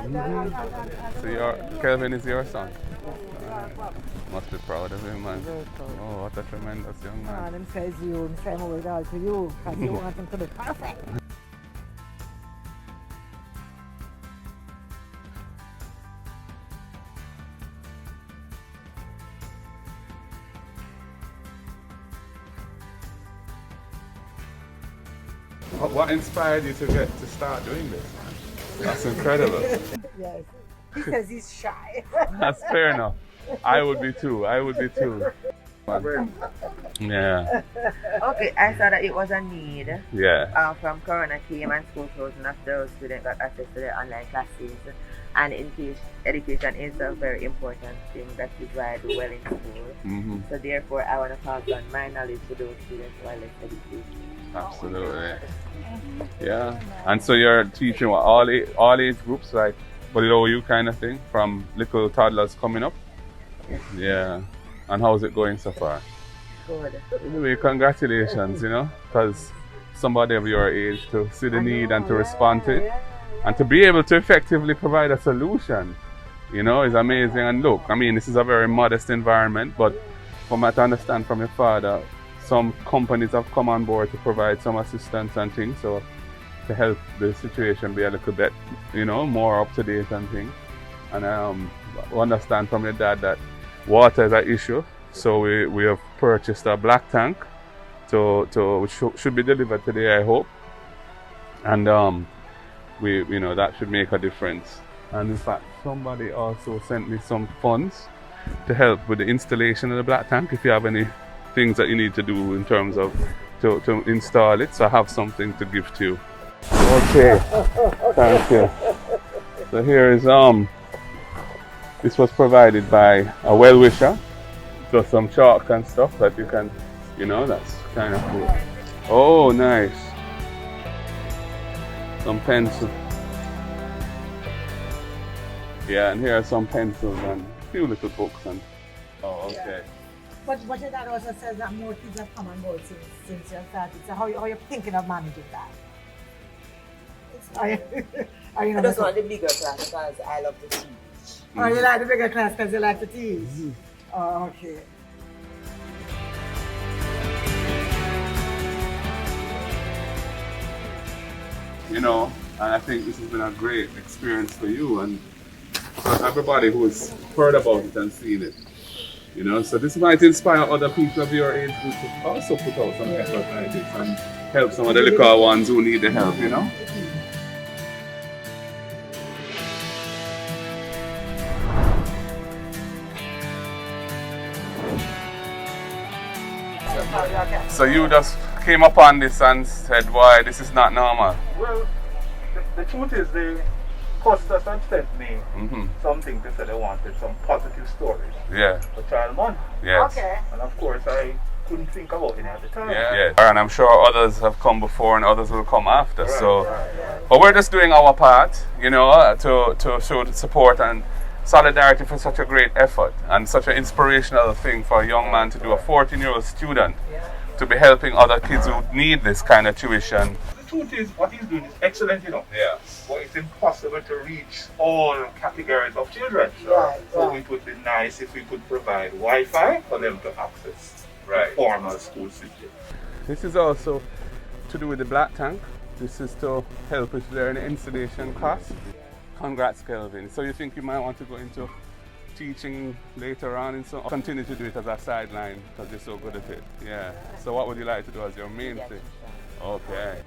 So Kelvin is your son? Must be proud of him, man. Oh, what a tremendous young man. Them says you, same with all to you, because you want him to be perfect. What inspired you to start doing this, man? That's incredible. Yes. He says he's shy. That's fair enough. I would be too. Yeah. Okay, I saw that it was a need. Yeah. From Corona came and school closed, and after those students got access to the online classes. And in case education is a very important thing, that is why I do well in school. So therefore, I want to pass on my knowledge to those students who are less educated. Absolutely. Yeah. And so you're teaching what, all age groups, like below you kind of thing, from little toddlers coming up? Yeah. And how's it going so far? Good. Anyway, congratulations, because somebody of your age to see the need and to respond to it and to be able to effectively provide a solution, is amazing. And look, I mean, this is a very modest environment, but from what I understand from your father, some companies have come on board to provide some assistance and things, so to help the situation be a little bit, more up to date and things. And I understand from your dad that water is an issue, so we have purchased a black tank which should be delivered today, I hope. And that should make a difference. And in fact, somebody also sent me some funds to help with the installation of the black tank. If you have any things that you need to do in terms of to install it, so I have something to give to you. Okay, thank you. So here is this was provided by a well-wisher. So some chalk and stuff that you can, that's kind of cool. Oh, nice. Some pencils. Yeah, and here are some pencils and a few little books and. Oh, okay. But your dad also says that more kids have come on board since you started. So how are you thinking of managing that? I just want the bigger class because I love to teach. Oh, you like the bigger class because you like to teach? Oh, okay. And I think this has been a great experience for you and for everybody who's heard about it and seen it. So this might inspire other people of your age group to also put out some effort like this and help some of the little ones who need the help, So you just came upon this and said, why, this is not normal? Well, the truth is they customers have sent me something to say they wanted some positive stories for Child Month. Yes. Okay. And of course I couldn't think about any at the time. Yeah. And I'm sure others have come before and others will come after. But we're just doing our part, to show the support and solidarity for such a great effort and such an inspirational thing for a young man to do, a 14-year-old student, to be helping other kids who need this kind of tuition. The truth is, what he's doing is excellent, Yeah. but it's impossible to reach all categories of children. So it would be nice if we could provide Wi-Fi for them to access the formal school system. This is also to do with the black tank. This is to help with their installation costs. Congrats, Kelvin. So you think you might want to go into teaching later on and so continue to do it as a sideline because you're so good at it? Yeah. So what would you like to do as your main thing? Okay.